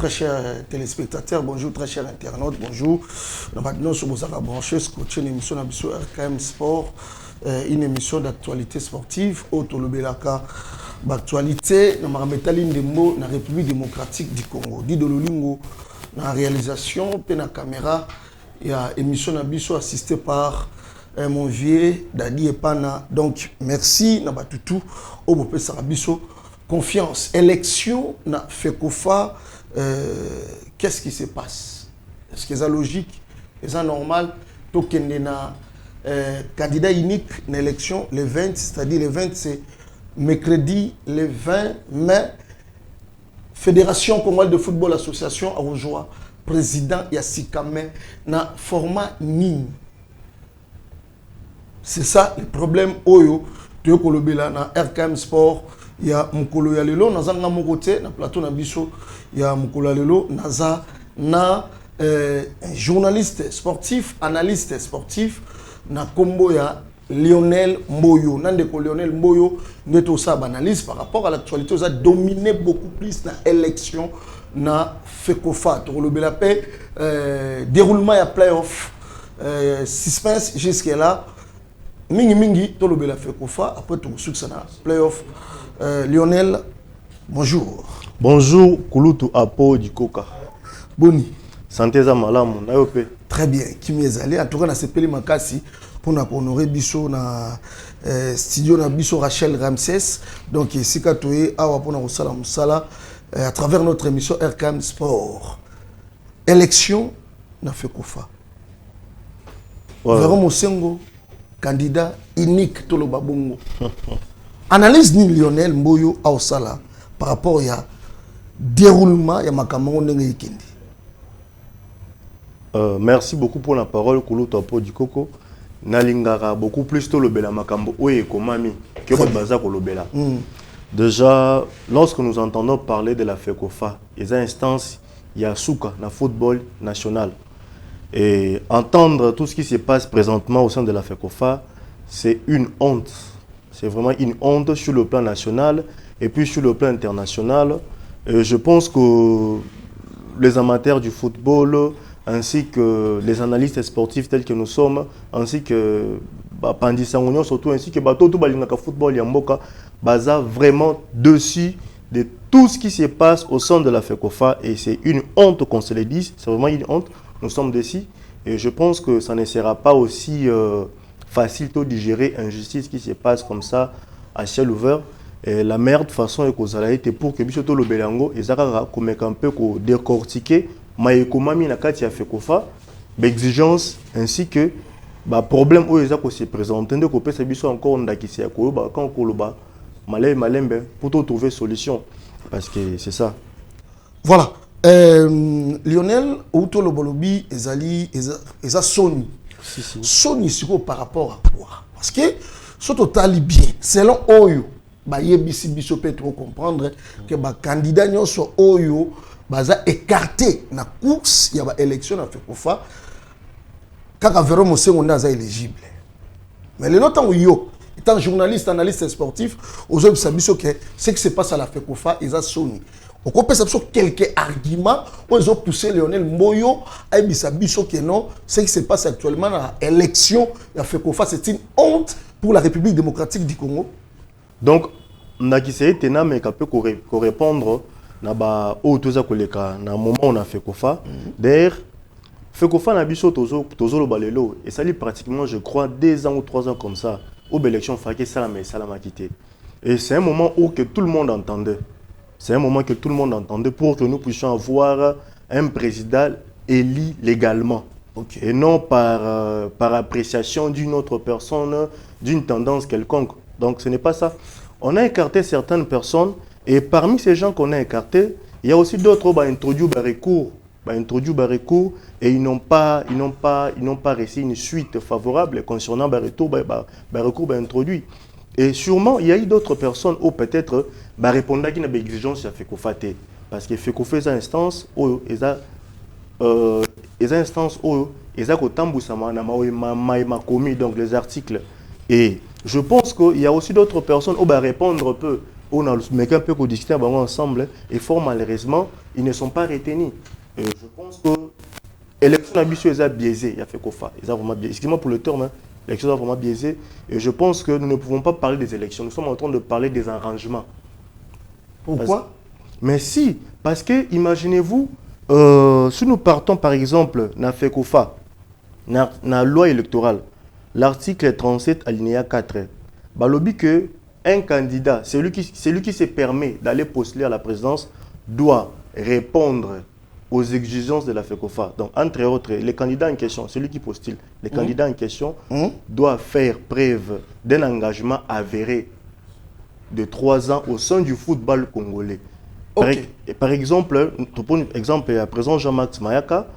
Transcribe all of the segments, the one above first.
très chers téléspectateurs, bonjour très chers internautes, bonjour. Maintenant, sur vos branchés, c'est une émission sur RKM Sport, une émission d'actualité sportive, Autolobelaka, d'actualité, dans la la République démocratique du Congo. Didololingo, dans la réalisation, puis dans la caméra, il y a une émission assistée par mon vieux Dadi Epana. Donc, merci, Nabatutu, au Bopé Sarabiso. Confiance. Élection, na FECOFA, qu'est-ce qui se passe? Est-ce que c'est logique? Est-ce que c'est normal? Donc, il y a un candidat unique dans l'élection, le 20, c'est-à-dire le 20, c'est mercredi, le 20 mai. Fédération Congolaise de Football Association a rejoint président Yassikame dans format NIN. C'est ça le problème. Oyo, tu es kolobela na RKM Sport. Il y a Mukolo Yalelo, Naza na mon côté, na plateau na biso, il y a Mukolo Yalelo, Naza na journaliste sportif, analyste sportif, na kombo ya Lionel Mboyo. Nandeko Lionel Mboyo, neto sa analyse par rapport à l'actualité, ça a dominé beaucoup plus na élection na FECOFA. To le belapé déroulement ya playoff, suspense jusqu'à là. Mingi to le belapé FECOFA après tout succès na playoff. Lionel, bonjour. Bonjour, Kulutu Apo du Coca. Boni. Santé za malamu, na yope. Très bien. Kimi ezali. En tout cas, na sepeli makasi pour na honorer biso na studio na biso Rachel Ramsès. Donc ici katoye awa pour na kosala musala à travers notre émission RKM Sport. Élection na FECOFA. Véro Mosengo, candidat unique to lo babongo. Analyse ni Lionel Mboyo au sala par rapport à déroulement ya makambo ndenge yikendi. Merci beaucoup pour la parole Kulutu Apo du Coco. Nalingara beaucoup plus to lobela makambo oye komami que baza ko lobela. Déjà lorsque nous entendons parler de la FECOFA, les instances il y a souka na football national. Et entendre tout ce qui se passe présentement au sein de la FECOFA, c'est une honte. C'est vraiment une honte sur le plan national et puis sur le plan international. Je pense que les amateurs du football, ainsi que les analystes sportifs tels que nous sommes, ainsi que Pandisangonion surtout, ainsi que Batoto Balingaka Football Yamboka, baza vraiment dessus de tout ce qui se passe au sein de la FECOFA. Et c'est une honte qu'on se le dise, c'est vraiment une honte. Nous sommes dessus et je pense que ça ne sera pas aussi facile de digérer injustice qui se passe comme ça à ciel ouvert. Et la meilleure façon est que pour que bisoto le belango et zara comme un peu ko décortiquer maïkomami na kati ya FECOFA l'exigence ainsi que ba problème où ezako se présenter de ko pesa biso encore ndakisi ya ko ba quand ko loba malembe pour trouver solution parce que c'est ça. Voilà. Lionel Outo Lobolobi ezali eza Sony. Sony siko par rapport à quoi? Parce que surtout tali bien selon Oyo ba yebisi biso peut trop comprendre que ba candidat nyonso Oyo baza écarté na course ya ba élection na FECOFA kaka Véro Mosengo ndaza éligible. Mais le temps yo étant journaliste analyste sportif aux autres biso que ce qui se passe à la FECOFA eza Sony. On peut quelques arguments où ils ont poussé Lionel Mboyo à Bisabiso que non, ce qui se passe actuellement dans l'élection de la FECOFA, c'est une honte pour la République démocratique du Congo. Donc, on a essayé de répondre à moment où on a FECOFA. D'ailleurs, FECOFA n'a pas tozo le balelo et ça lit pratiquement, je crois, 2 ans ou 3 ans comme ça, où l'élection fait que ça l'a quitté. Et c'est un moment où que tout le monde entendait. C'est un moment que tout le monde entendait pour que nous puissions avoir un président élu légalement. Okay. Et non par appréciation d'une autre personne, d'une tendance quelconque. Donc ce n'est pas ça. On a écarté certaines personnes et parmi ces gens qu'on a écartés, il y a aussi d'autres qui ont introduit le recours et ils n'ont pas reçu une suite favorable concernant le recours introduit. Et sûrement, il y a eu d'autres personnes où peut-être répondre à une exigence à FECOFA. Parce que FECOFA est une instance où ils ont donc les articles. Et je pense qu'il y a aussi d'autres personnes où répondre un peu on a un peu discuté ensemble, et fort malheureusement, ils ne sont pas retenus. Et je pense que l'élection ambitieuse est biaisée, il y a fait quoi. Excusez-moi pour le terme, hein. L'élection est vraiment biaisée. Et je pense que nous ne pouvons pas parler des élections, nous sommes en train de parler des arrangements. Pourquoi? Mais si, parce que, imaginez-vous, si nous partons par exemple, dans FECOFA, dans la loi électorale, l'article 37 alinéa 4, balobi que un candidat, celui qui se permet d'aller postuler à la présidence, doit répondre aux exigences de la FECOFA. Donc, entre autres, les candidats en question, celui qui postule, les candidats en question doivent faire preuve d'un engagement avéré de 3 ans au sein du football congolais. Okay. Par exemple, le président Jean-Max Mayaka,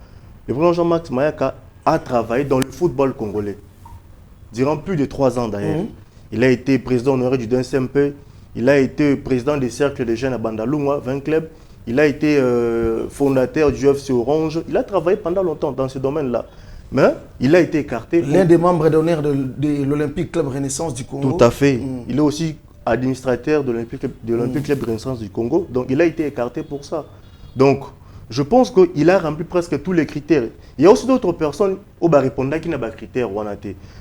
le président Jean-Max Mayaka a travaillé dans le football congolais durant plus de 3 ans d'ailleurs. Il a été président honoraire du DNCMP, il a été président des cercles de jeunes à Bandalungwa, 20 clubs, il a été fondateur du FC Orange, il a travaillé pendant longtemps dans ce domaine-là. Mais il a été écarté. L'un des membres d'honneur de l'Olympique Club Renaissance du Congo. Tout à fait. Il est aussi administrateur de l'Olympique Club Renaissance du Congo. Donc, il a été écarté pour ça. Donc, je pense qu'il a rempli presque tous les critères. Il y a aussi d'autres personnes au Bariponda qui n'ont pas de critères.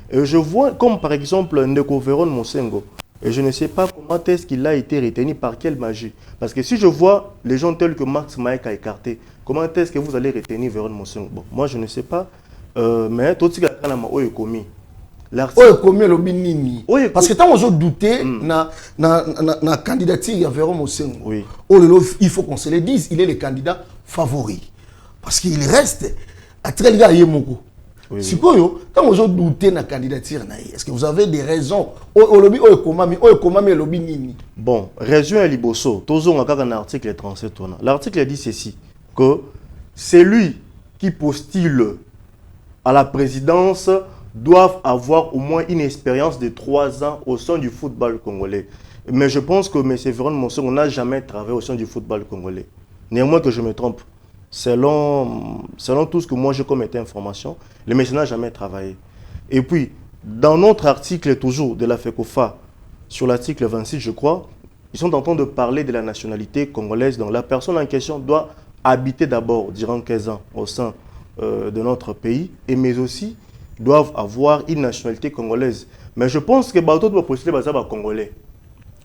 Et je vois, comme par exemple Ndeko Véron Monsengo, et je ne sais pas comment est-ce qu'il a été retenu, par quelle magie. Parce que si je vois les gens tels que Max Maïka écartés, comment est-ce que vous allez retenir Véron Monsengo? Bon, moi, je ne sais pas. Mais tout ce qui est commis. Parce que tant on douté na candidature il y a Véron Monsengo. Oui. Il faut qu'on se le dise, il est le candidat favori. Parce qu'il reste à très gars Yemoko. Si quand on douté na candidature, est-ce que vous avez des raisons? Bon, raison à Liboso, toujours un article 37. L'article dit ceci, que c'est lui qui postule à la présidence doivent avoir au moins une expérience de 3 ans au sein du football congolais. Mais je pense que M. Véron Monsengo n'a jamais travaillé au sein du football congolais. Néanmoins que je me trompe. Selon tout ce que moi j'ai comme information, le monsieur n'a jamais travaillé. Et puis, dans notre article toujours de la FECOFA, sur l'article 26, je crois, ils sont en train de parler de la nationalité congolaise. Donc la personne en question doit habiter d'abord durant 15 ans au sein de notre pays, mais aussi doivent avoir une nationalité congolaise. Mais je pense que Bato doit postuler Bazaba Congolais.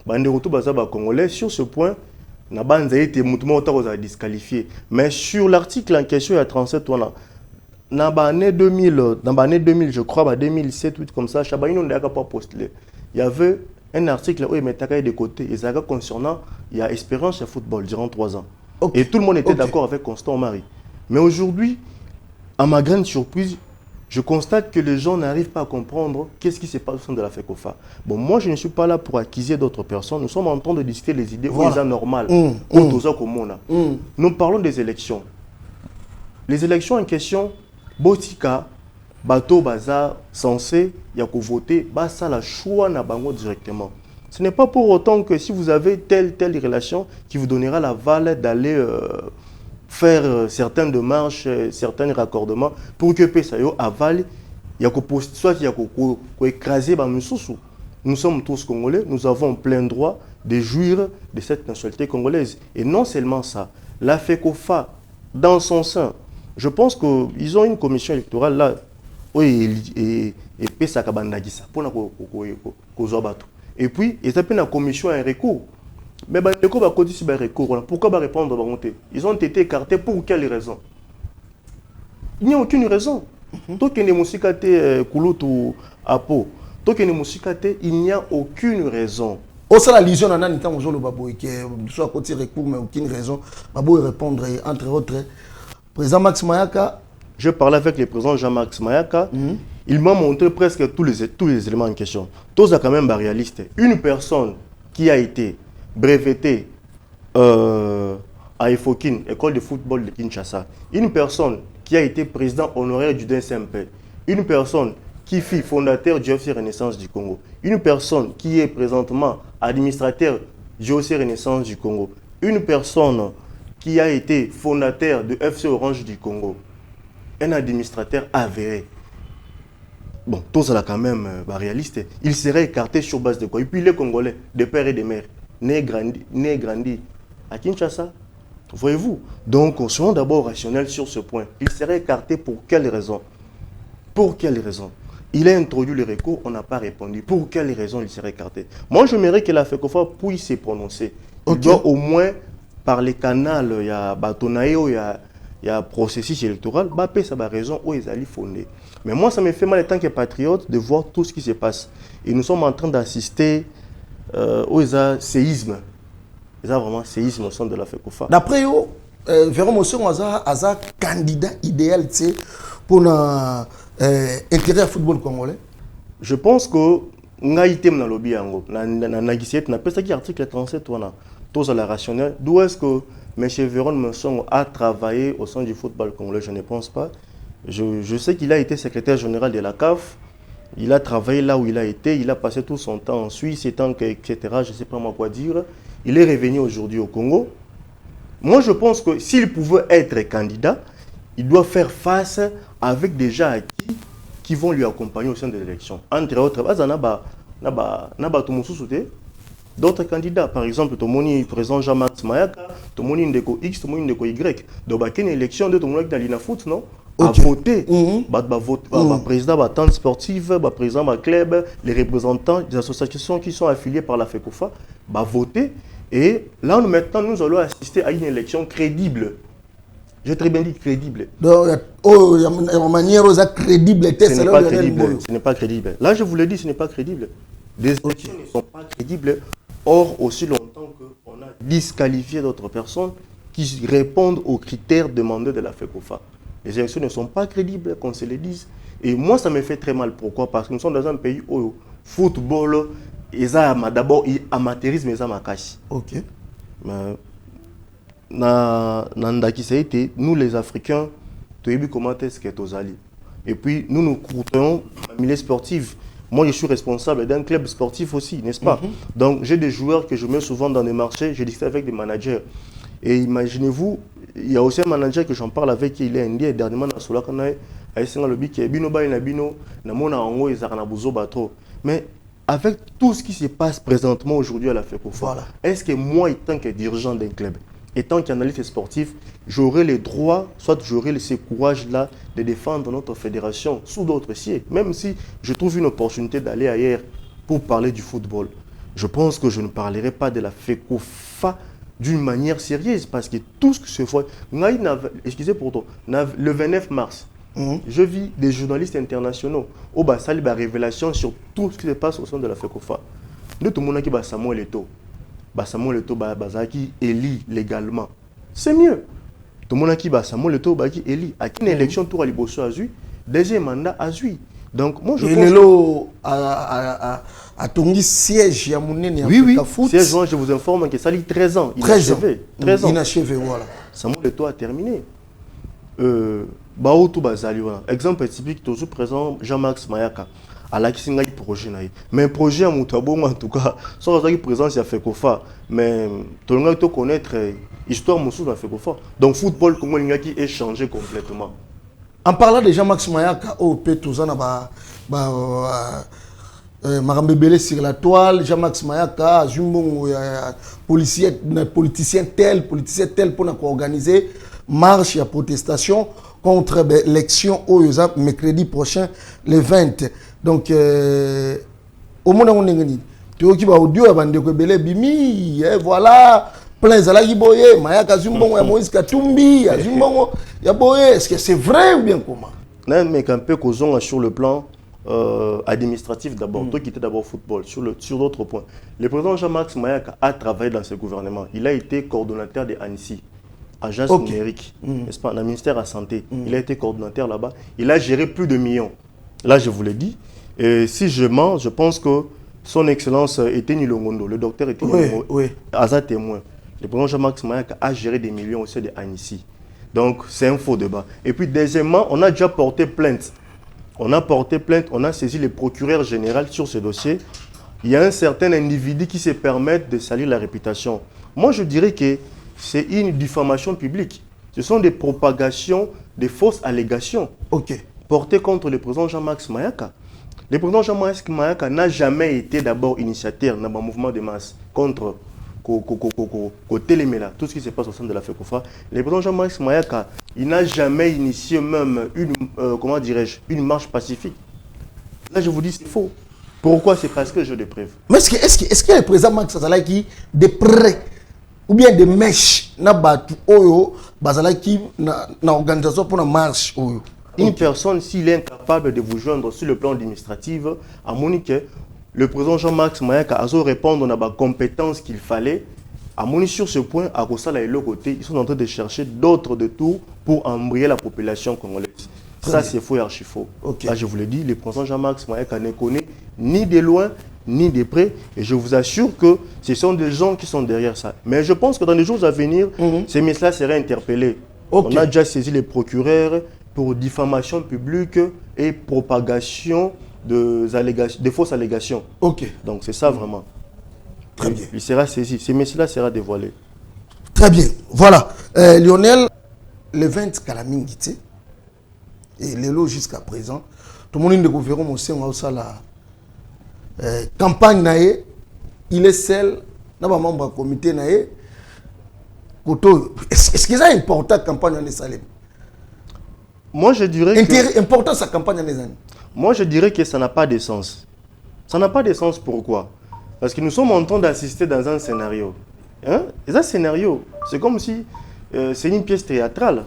Banderoto Bazaba Congolais, sur ce point, Nabanza été disqualifié. Mais sur l'article en question, il y a 37 ans. Dans l'année 2000, je crois, 2007, 8 comme ça, Chabaïno n'a pas postulé. Il y avait un article où il mettait de côté, et concernant, il y a Espérance et football durant 3 ans. Okay. Et tout le monde était d'accord avec Constant Marie. Mais aujourd'hui, à ma grande surprise, je constate que les gens n'arrivent pas à comprendre qu'est-ce qui se passe au sein de la FECOFA. Bon, moi, je ne suis pas là pour accuser d'autres personnes. Nous sommes en train de discuter les idées où ils sont normales. Nous parlons des élections. Les élections en question, Botika, Bato, Baza, censé, Yako voter, ça la choix na bango directement. Ce n'est pas pour autant que si vous avez telle relation qui vous donnera la valeur d'aller faire certaines démarches, certains raccordements pour que PSAO avale, soit il y a écraser Bamoussou. Nous sommes tous Congolais, nous avons plein droit de jouir de cette nationalité congolaise. Et non seulement ça, la FECOFA, dans son sein, je pense qu'ils ont une commission électorale là, et PSAO Bandagisa, pour et puis, ils ont une commission à un recours. Mais pourquoi répondre? Ils ont été écartés pour quelle raison? Il n'y a aucune raison. Il n'y a aucune raison. La lision soit côté recours, mais aucune raison. Répondre entre autres. Président Max Mayaka. Je parlais avec le président Jean-Max Mayaka. Il m'a montré presque tous les éléments en question. Tous sont quand même réalistes. Une personne qui a été brevetée à Efokin, école de football de Kinshasa, une personne qui a été président honoraire du DNCMP, une personne qui fut fondateur du FC Renaissance du Congo, une personne qui est présentement administrateur du FC Renaissance du Congo, une personne qui a été fondateur de FC Orange du Congo, un administrateur avéré. Bon, tout ça là quand même réaliste. Il serait écarté sur base de quoi? Et puis les Congolais, de père et de mère. né et grandi à Kinshasa. Voyez-vous? Donc, soyons d'abord rationnels sur ce point. Il serait écarté pour quelle raison? Pour quelle raison? Il a introduit le recours, on n'a pas répondu. Pour quelle raison il serait écarté? Moi, je mérite que la FECOFA puisse se prononcer. Il doit au moins, par les canaux, il y a Batonaïo, il y a processus électoral, ça va raison où ils allaient fonder. Mais moi, ça me fait mal en tant que patriote de voir tout ce qui se passe. Et nous sommes en train d'assister au séisme. Il y a vraiment séisme au sein de la FECOFA. D'après eux, Véron Mossong a candidat idéal pour intérêt au football congolais. Je pense que nga item na lobby yango na gisete na pesa qui article 37 wana tous à la rationnelle. D'où est-ce que M. Véron Mossong a travaillé au sein du football congolais? Je ne pense pas. Je sais qu'il a été secrétaire général de la CAF. Il a travaillé là où il a été. Il a passé tout son temps en Suisse, etc. Je ne sais pas moi quoi dire. Il est revenu aujourd'hui au Congo. Moi, je pense que s'il pouvait être candidat, il doit faire face avec des gens qui vont lui accompagner au sein de l'élection. Entre autres, d'autres candidats. Par exemple, le président Jean-Max Mayaka, le Ndeko X, le Ndeko Y. Donc, il y a une élection de la foot, non? À voter. Le président de la tente sportive, le président du club, les représentants des associations qui sont affiliées par la FECOFA, voter. Et là, maintenant, nous allons assister à une élection crédible. J'ai très bien dit crédible. Donc, de manière crédible, ce n'est pas crédible. Là, je vous l'ai dit, ce n'est pas crédible. Des élections ne sont pas crédibles. Or, aussi longtemps qu'on a disqualifié d'autres personnes qui répondent aux critères demandés de la FECOFA. Les élections ne sont pas crédibles, qu'on se le dise. Et moi, ça me fait très mal. Pourquoi? Parce que nous sommes dans un pays où le football, d'abord, amateurisme, et makashi. Ok. Mais, nous, les Africains, tu as vu comment est-ce que tu as. Et puis, nous nous croutons à milieu sportif. Moi, je suis responsable d'un club sportif aussi, n'est-ce pas? Donc, j'ai des joueurs que je mets souvent dans les marchés, je discute avec des managers. Et imaginez-vous, il y a aussi un manager que j'en parle avec, il est indien, et dernièrement, mais avec tout ce qui se passe présentement aujourd'hui à la FECOFA, est-ce que moi, en tant que dirigeant d'un club, étant qu'analyste sportif, j'aurai le droit, soit j'aurai ce courage-là de défendre notre fédération sous d'autres sièges, même si je trouve une opportunité d'aller ailleurs pour parler du football. Je pense que je ne parlerai pas de la FECOFA d'une manière sérieuse, parce que tout ce que se fait, excusez pour toi, le 29 mars, je vis des journalistes internationaux au Bassali révélation sur tout ce qui se passe au sein de la FECOFA. Nous, tout le monde qui va Samuel Eto'o. Samuel Eto'o qui élit légalement. C'est mieux. Tout le monde qui va Samuel Eto'o qui élit. À une élection, tour à Liboso Azui, deuxième mandat Azui. Donc, moi, je pense à ton siège, il y a mon nez. Oui, siège, je vous informe que ça lit 13 ans. 13 ans. 13 ans. Inachevé, voilà. Samuel Eto'o a terminé. Exemple typique, toujours présent Jean-Max Mayaka. À la Kisinga projet. Mais projet à Moutabo, en tout cas, sans la présence, il y a FECOFA. Mais tout le monde doit connaître l'histoire de la FECOFA. Donc, football, comment il a changé complètement. En parlant de Jean-Max Mayaka, au Pétouzana, Marambébélé sur la toile, Jean-Max Mayaka, politicien tel pour organiser marche et protestation contre l'élection au mercredi prochain, le 20. Donc, au monde où on est audio avant de rebelle bimi, voilà, plein zalagi boye, Mayaka Zumbongo, ya Moïse Katumbi, ya Zumbongo, ya boye, est-ce que c'est vrai ou bien comment? Non, mais un peu causons sur le plan administratif d'abord, toi qui étais d'abord football, sur d'autres points. Le président Jean-Max Mayaka a travaillé dans ce gouvernement. Il a été coordonnateur de ANSI. Agence numérique, n'est-ce pas, dans le ministère de la Santé. Il a été coordonnateur là-bas. Il a géré plus de millions. Là, je vous l'ai dit. Et si je mens, je pense que son excellence était Nilongondo, le docteur était Nilongondo, Aza témoin. Le président Jean-Max Mayaka a géré des millions aussi de Annecy. Donc, c'est un faux débat. Et puis, deuxièmement, on a déjà porté plainte. On a saisi le procureur général sur ce dossier. Il y a un certain individu qui se permet de salir la réputation. Moi, je dirais que c'est une diffamation publique. Ce sont des propagations, des fausses allégations portées contre le président Jean-Max Mayaka. Le président Jean-Max Mayaka n'a jamais été d'abord initiateur dans un mouvement de masse contre téléméla, tout ce qui se passe au sein de la FECOFA. Le président Jean-Max Mayaka, il n'a jamais initié même comment dirais-je, une marche pacifique. Là, je vous dis, c'est faux. Pourquoi? C'est parce que j'ai des preuves. Mais est-ce que le président Max Azalaki, des prêts ou bien des mèches, na batu oyo, bazalaki na organisation pour la marche oyo? Une personne, s'il est incapable de vous joindre sur le plan administratif, à Monique, le président Jean-Max Mayaka a répondre à la compétence qu'il fallait. À Monique, sur ce point, à Kosala et l'autre côté, ils sont en train de chercher d'autres détours pour embrayer la population congolaise. Ça, c'est faux et archi faux. Okay. Là, je vous l'ai dit, le président Jean-Max Mayaka ne connaît ni de loin, ni de près. Et je vous assure que ce sont des gens qui sont derrière ça. Mais je pense que dans les jours à venir, ces messieurs-là seraient interpellés. Okay. On a déjà saisi les procureurs pour diffamation publique et propagation de fausses allégations. Ok. Donc c'est ça vraiment. Très bien. Il sera saisi. Ces messieurs-là sera dévoilés. Très bien. Voilà. Lionel, le 20 Kalamingiti, et l'élo jusqu'à présent, tout le monde a découvert la campagne naé, il est seul, dans le membre du comité naé. Est-ce que c'est important la campagne en Salem? Moi, je dirais que... important sa campagne en Salem. Moi, je dirais que ça n'a pas de sens. Ça n'a pas de sens, pourquoi? Parce que nous sommes en train d'assister dans un scénario. Hein? Et un scénario, c'est comme si c'est une pièce théâtrale.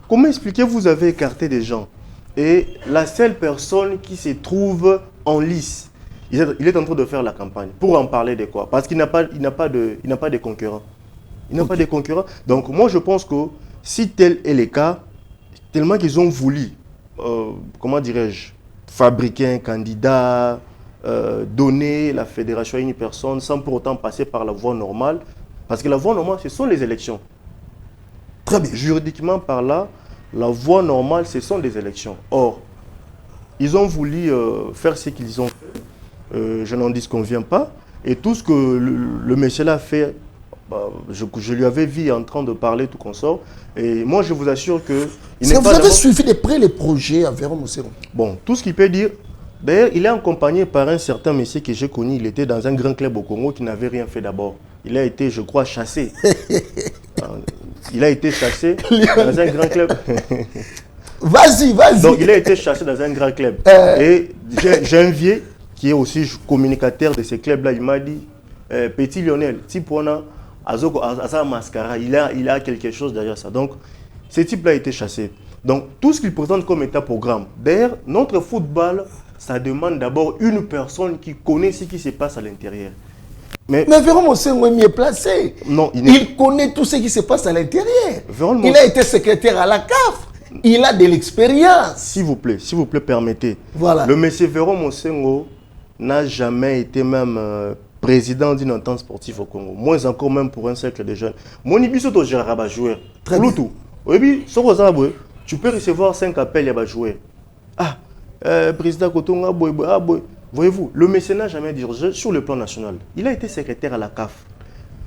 Comment expliquer vous avez écarté des gens et la seule personne qui se trouve en lice, il est en train de faire la campagne. Pour en parler de quoi? Parce qu'il n'a pas de concurrents. Il n'a pas de concurrents. Donc moi, je pense que si tel est le cas, tellement qu'ils ont voulu, comment dirais-je, fabriquer un candidat, donner la fédération à une personne sans pour autant passer par la voie normale. Parce que la voie normale, ce sont les élections. Très bien. Juridiquement par là, la voie normale, ce sont des élections. Or, ils ont voulu faire ce qu'ils ont fait. Je n'en disconviens pas. Et tout ce que le monsieur là a fait, je lui avais vu en train de parler tout consort. Et moi, je vous assure que... Vous avez suivi de près les projets à Véron Mousseron? Bon, tout ce qu'il peut dire... D'ailleurs, il est accompagné par un certain monsieur que j'ai connu. Il était dans un grand club au Congo qui n'avait rien fait d'abord. Il a été, je crois, chassé. Il a été chassé dans un grand club. Vas-y. Donc, il a été chassé dans un grand club. Et j'ai un vieux qui est aussi communicateur de ces clubs-là. Il m'a dit, petit Lionel, Tipona, Aza Mascara, il a quelque chose derrière ça. Donc, ce type-là a été chassé. Donc, tout ce qu'il présente comme état programme. D'ailleurs, notre football, ça demande d'abord une personne qui connaît ce qui se passe à l'intérieur. Mais Véron Mosengo est mieux placé. Non, il connaît tout ce qui se passe à l'intérieur. Il a été secrétaire à la CAF. Il a de l'expérience. S'il vous plaît, permettez. Voilà. Le monsieur Véron Mosengo n'a jamais été même président d'une entente sportive au Congo. Moins encore même pour un cercle de jeunes. Mon ibiso to gérera ba joueur. Très bien. Oui, tu peux recevoir 5 appels à jouer. Président Kotonga, voyez-vous, le monsieur n'a jamais dirigé sur le plan national. Il a été secrétaire à la CAF.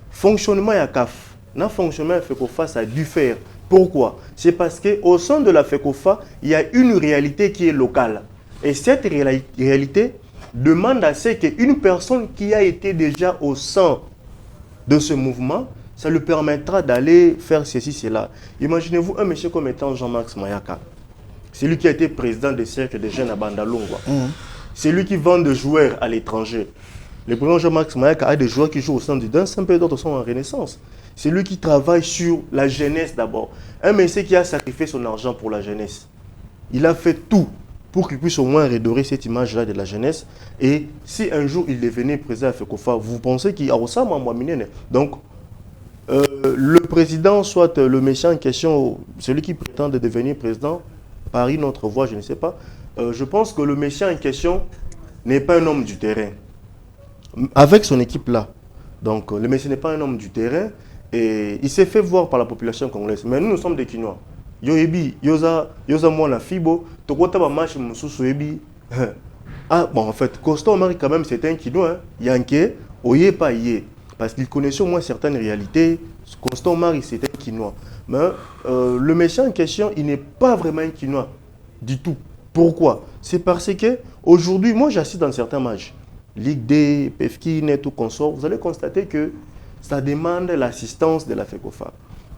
Fonctionnement à la CAF, le fonctionnement à la FECOFA, ça a dû faire. Pourquoi? C'est parce qu'au sein de la FECOFA, il y a une réalité qui est locale. Et cette réalité demande à ce qu'une personne qui a été déjà au sein de ce mouvement, ça lui permettra d'aller faire ceci, cela. Imaginez-vous un monsieur comme étant Jean-Max Mayaka. C'est lui qui a été président des cercles de jeunes à Bandalungwa. C'est lui qui vend des joueurs à l'étranger. Le président Jean-Max Mayaka a des joueurs qui jouent au sein du danse, un peu d'autres sont en renaissance. C'est lui qui travaille sur la jeunesse d'abord. Un monsieur qui a sacrifié son argent pour la jeunesse. Il a fait tout pour qu'il puisse au moins redorer cette image-là de la jeunesse. Et si un jour il devenait président à FECOFA, vous pensez qu'il a aussi un moyen. Donc, le président, soit le méchant en question, celui qui prétend de devenir président, par une autre voie, je ne sais pas, je pense que le méchant en question n'est pas un homme du terrain. Avec son équipe-là. Donc, le méchant n'est pas un homme du terrain et il s'est fait voir par la population congolaise. Mais nous sommes des Kinois. Yoza moi la fibo, tokota ba match mususu ebi. En fait, Costa Omar quand même c'est un Kinois, Yanké, oye pas yé. Parce qu'il connaissait au moins certaines réalités. Constant Marie, c'était un Quinois. Mais le méchant en question, il n'est pas vraiment un Quinois du tout. Pourquoi? C'est parce que aujourd'hui, moi j'assiste dans certains matchs, Ligue D, PFKIN et tout consort, vous allez constater que ça demande l'assistance de la FECOFA.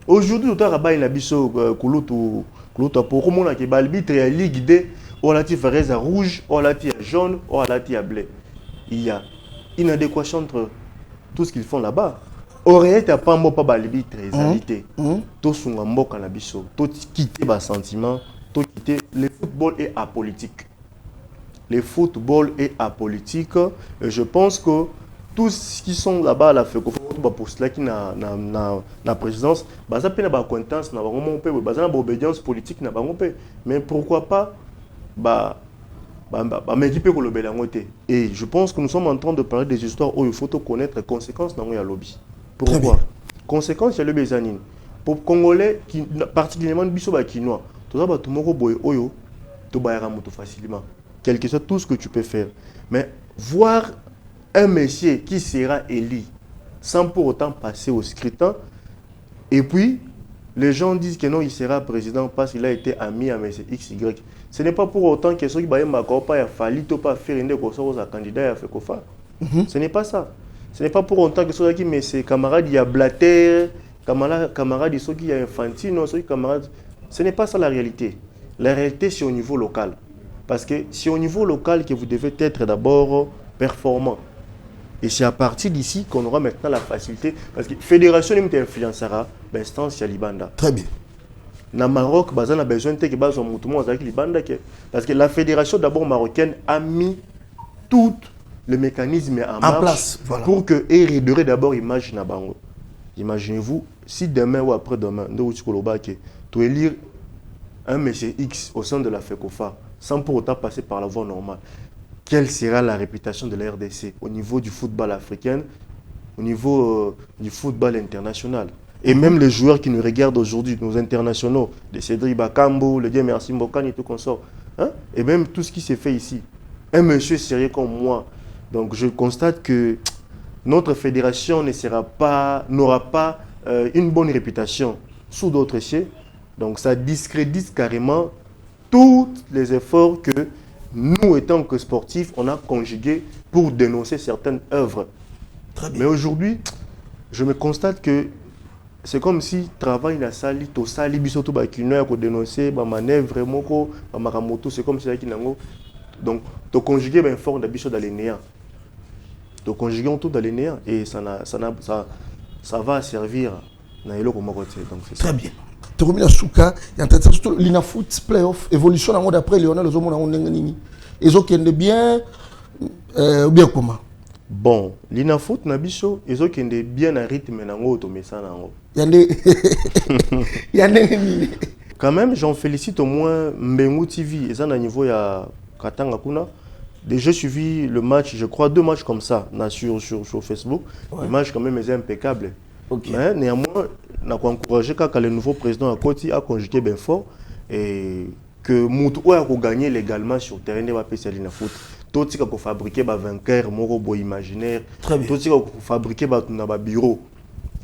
Aujourd'hui, tout à l'heure, biso kulutu pour comment que l'arbitre est ligue D, on a tiré fraise à rouge, on a tiré jaune, on a tiré bleu. Il y a une adéquation entre tout ce qu'ils font là-bas. Aurait été pas moi pas l'arbitre réalité. Tout son mboka na biso, tout quitter bas sentiment, tout quitter. Le football est apolitique. Le football est apolitique. Et je pense que tous qui sont là-bas à la FECOFA, pour cela qui n'a la présidence, ça peut avoir acquaintance, n'a pas obédience politique, n'a pas. Mais pourquoi pas, m'équiper pour le Bélangoté. Et je pense que nous sommes en train de parler des histoires où il faut connaître les conséquences dans le lobby. Pourquoi? Conséquences, il y a le Bézanine. Pour Congolais, particulièrement Bisso Bakinois, tout ça, tout le monde oyo, tout le facilement. Quel que soit tout ce que tu peux faire. Mais voir un monsieur qui sera élu sans pour autant passer au scrutin, et puis les gens disent que non, il sera président parce qu'il a été ami à M. XY. Ce n'est pas pour autant que ceux qui n'ont pas fallu pas faire une candidat à FECOFA. Ce n'est pas ça. Ce n'est pas pour autant que ceux qui mes camarades, il y a Blatter, camarades, ceux qui y a Infantino, ceux qui camarades. Ce n'est pas ça la réalité. La réalité, c'est au niveau local. Parce que c'est au niveau local que vous devez être d'abord performant. Et c'est à partir d'ici qu'on aura maintenant la facilité. Parce que la fédération influencera, l'instance c'est Libanda. Très bien. Dans Maroc, on a besoin de Libanda. Parce que la fédération d'abord marocaine a mis tout le mécanisme en place voilà. Pour que réduire d'abord l'image de Bango. Imaginez-vous, si demain ou après-demain, tu élire un monsieur X au sein de la FECOFA, sans pour autant passer par la voie normale, quelle sera la réputation de la RDC au niveau du football africain, au niveau du football international? Et même les joueurs qui nous regardent aujourd'hui, nos internationaux, de Cédric Bakambu, le Dieu Merci Mbokani et tout consort, hein? Et même tout ce qui s'est fait ici. Un monsieur sérieux comme moi. Donc je constate que notre fédération n'aura pas une bonne réputation sous d'autres cieux. Donc ça discrédite carrément tous les efforts que nous, étant que sportifs, on a conjugués pour dénoncer certaines œuvres. Très bien. Mais aujourd'hui, je me constate que c'est comme si travail na sali to sali bisoto ba kino ko dénoncer ba manœuvre moko ba makamoto, c'est comme ça qui nango. Donc to conjuguer ben fort de biso dans les néants. To conjuguer tout dans les néants et ça va servir na eloko moko te. Donc c'est très bien. Toromina Souka, il y a surtout l'Inafoot playoff évolution dans d'après Lionel Zomo na nini. Ils ont kende bien bien comment? Bon, l'Inafoot na biso, ils ont kende bien à rythme nango to mesa nango. Yande quand même, j'en félicite au moins Mbengu TV, ils ont un niveau ya Katanga kuna. Déjà suivi le match, je crois 2 matchs comme ça sur Facebook. Ouais. Le match quand même est impeccable. Okay. Mais néanmoins, on a encouragé quand le nouveau président à Koti a conjugué bien fort et que Moutou a gagné légalement sur le terrain de la foot. Tout ce qu'on fabriqué par vainqueur, moro imaginaire. Tout ce qu'on fabriqué par un bureau.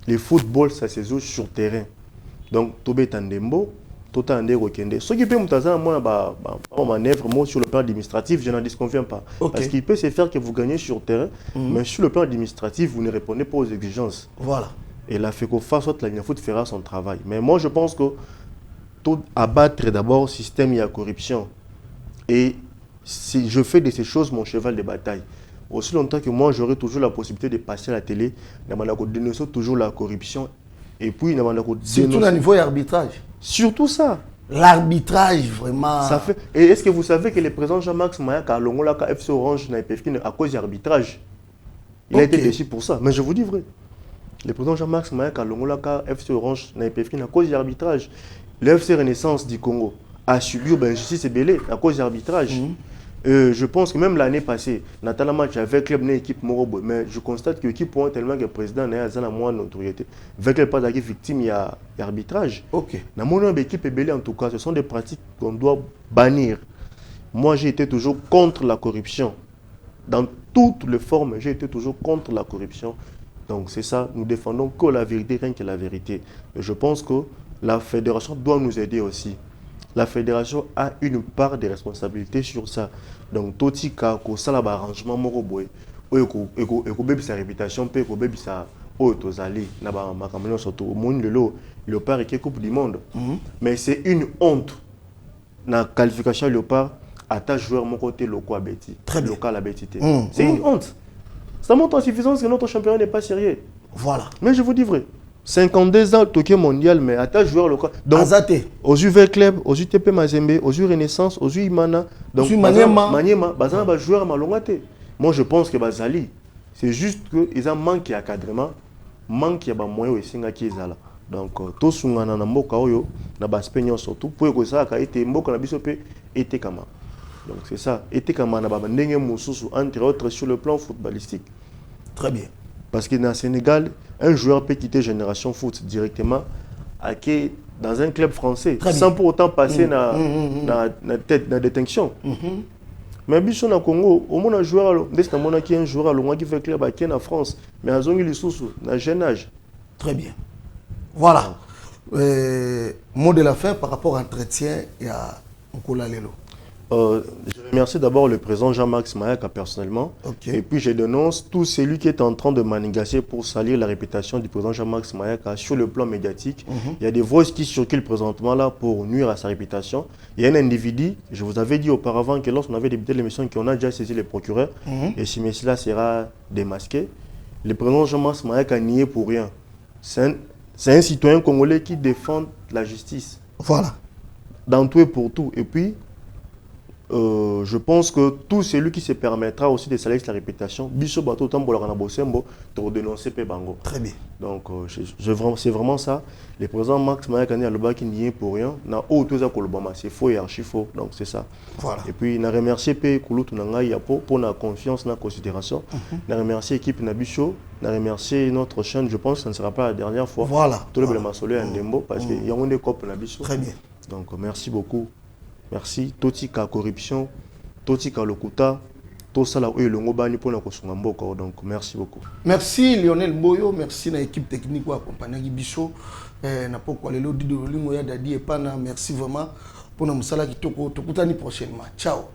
Le football, ça se joue sur le terrain. Donc, tout est en dembo, tout est en déroquende. Ce qui peut me manœuvre sur le plan administratif, je n'en disconviens pas. Okay. Parce qu'il peut se faire que vous gagnez sur le terrain, mais sur le plan administratif, vous ne répondez pas aux exigences. Voilà. Et la FECOFA, soit la Linafoot fera son travail. Mais moi, je pense que tout abattre d'abord le système, il y a corruption. Et si je fais de ces choses mon cheval de bataille. Aussi longtemps que moi, j'aurai toujours la possibilité de passer à la télé, de dénoncer toujours la corruption. Et puis, surtout au niveau de l'arbitrage. Surtout ça. L'arbitrage, vraiment. Ça fait... Et est-ce que vous savez que le président Jean-Max Mayak a longué la FC Orange à cause de l'arbitrage? Il a été déçu pour ça. Mais je vous dis vrai. Le président Jean-Max Mayak a longué la FC Orange à cause de l'arbitrage. Le FC Renaissance du Congo a subi l'injustice belée à cause de l'arbitrage. Je pense que même l'année passée, Nathalie match avec club une équipe Morobo, mais je constate que l'équipe point tellement que le président n'a pas moins notoriété. Avec le pas victime, il y a l'arbitrage. Ok. Dans mon équipe est belée en tout cas, ce sont des pratiques qu'on doit bannir. Moi, j'ai été toujours contre la corruption. Dans toutes les formes, j'ai été toujours contre la corruption. Donc c'est ça, nous défendons que la vérité, rien que la vérité. Et je pense que la fédération doit nous aider aussi. La fédération a une part de responsabilité sur ça. Donc, tout ce qui est arrangement, sa réputation, oh tozali na ba makambo surtout au monde lelo Léopard et Coupe du monde. Mais c'est une honte na qualification Léopard à ta joueur mon côté local à Betty. C'est une honte. Ça montre en suffisance que notre championnat n'est pas sérieux. Voilà. Mais je vous dis vrai. 52 ans Tokyo mondial mais à ta joueur local. Donc Azate. aux UV Club, aux UTP Mazembe, aux U Renaissance, aux U Imana, donc Maniema, bazana ba joueur malongate. Moi je pense que bazali c'est juste que ils ont manqué d'encadrement, manque ya ba moyo esinga ki ezala. Donc to sungana na mboka oyo na ba Spain surtout pour que ça ka été mboka na biso pe été kama. Donc c'est ça, été kama na ba ndenge mususu entre autres sur le plan footballistique. Très bien. Parce que dans le Sénégal, un joueur peut quitter Génération Foot directement dans un club français sans pour autant passer dans la détention. Mais biso na Congo, au moins un joueur qui est un joueur qui fait club en France, mais à Zongi Lissoussou, dans jeune âge. Très bien. Voilà. Mot de la fin par rapport à l'entretien et à Nkola Lelo. Je remercie d'abord le président Jean-Max Mayaka personnellement. Et puis je dénonce tout celui qui est en train de manigancer pour salir la réputation du président Jean-Max Mayaka sur le plan médiatique. Il y a des voix qui circulent présentement là pour nuire à sa réputation. Il y a un individu, je vous avais dit auparavant que lorsqu'on avait débuté l'émission qu'on a déjà saisi les procureurs, et si cela sera démasqué, le président Jean-Max Mayaka n'y est pour rien. C'est un citoyen congolais qui défend la justice. Voilà. Dans tout et pour tout. Et puis, je pense que tout celui qui se permettra aussi de salir la réputation, biso bato tambola na bosembo to dénoncer pe bango. Très bien. Donc c'est vraiment ça. Le président Max Mayakani aloba qui n'y est pour rien. Na o toza kolobama, c'est faux et archi faux. Donc c'est ça. Voilà. Et puis na remercier pe Kulutu nanga yapo pour la confiance, la considération. Na remercier l'équipe Nabicho, na remercier notre chaîne, je pense que ce ne sera pas la dernière fois. Voilà. Tout le monde masolo en dembo parce que y a des copes Nabicho. Très bien. Donc merci beaucoup. Merci. Totika corruption, Totika lokuta, Tosala Oelongo Bani pour la Kosungamboko. Donc merci beaucoup. Merci Lionel Mboyo, merci à l'équipe technique qui accompagne Bicho. Na poko lelo Dido Lingoya Dadi et Pana, merci vraiment pour nous musala qui toko tokutani prochainement. Ciao.